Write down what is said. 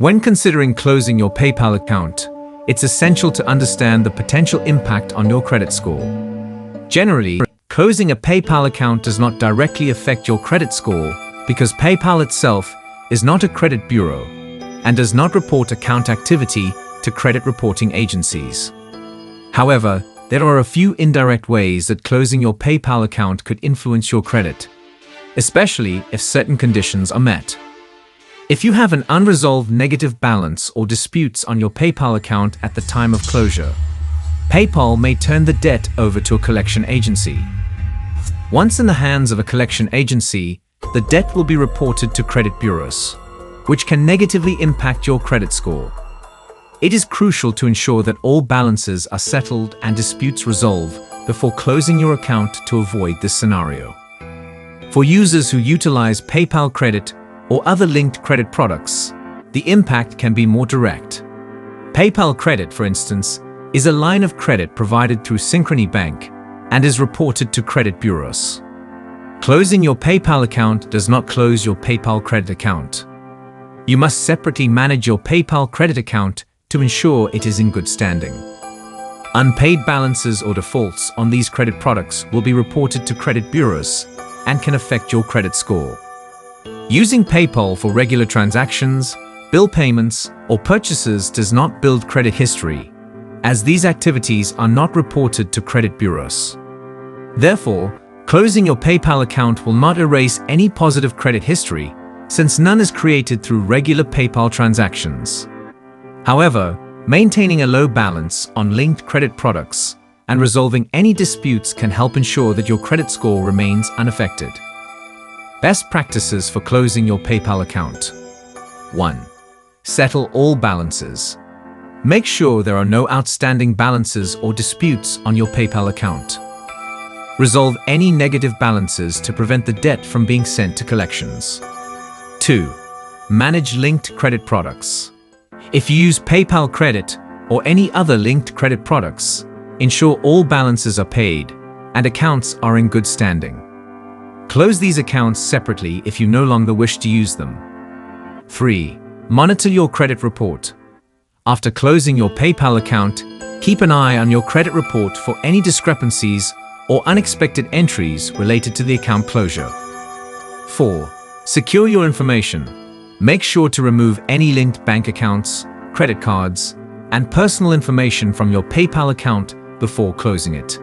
When considering closing your PayPal account, it's essential to understand the potential impact on your credit score. Generally, closing a PayPal account does not directly affect your credit score because PayPal itself is not a credit bureau and does not report account activity to credit reporting agencies. However, there are a few indirect ways that closing your PayPal account could influence your credit, especially if certain conditions are met. If you have an unresolved negative balance or disputes on your PayPal account at the time of closure, PayPal may turn the debt over to a collection agency. Once in the hands of a collection agency, the debt will be reported to credit bureaus, which can negatively impact your credit score. It is crucial to ensure that all balances are settled and disputes resolved before closing your account to avoid this scenario. For users who utilize PayPal Credit or other linked credit products, the impact can be more direct. PayPal Credit, for instance, is a line of credit provided through Synchrony Bank and is reported to credit bureaus. Closing your PayPal account does not close your PayPal Credit account. You must separately manage your PayPal Credit account to ensure it is in good standing. Unpaid balances or defaults on these credit products will be reported to credit bureaus and can affect your credit score. Using PayPal for regular transactions, bill payments, or purchases does not build credit history, as these activities are not reported to credit bureaus. Therefore, closing your PayPal account will not erase any positive credit history, since none is created through regular PayPal transactions. However, maintaining a low balance on linked credit products and resolving any disputes can help ensure that your credit score remains unaffected. Best practices for closing your PayPal account. 1. Settle all balances. Make sure there are no outstanding balances or disputes on your PayPal account. Resolve any negative balances to prevent the debt from being sent to collections. 2. Manage linked credit products. If you use PayPal Credit or any other linked credit products, ensure all balances are paid and accounts are in good standing. Close these accounts separately if you no longer wish to use them. 3. Monitor your credit report. After closing your PayPal account, keep an eye on your credit report for any discrepancies or unexpected entries related to the account closure. 4. Secure your information. Make sure to remove any linked bank accounts, credit cards, and personal information from your PayPal account before closing it.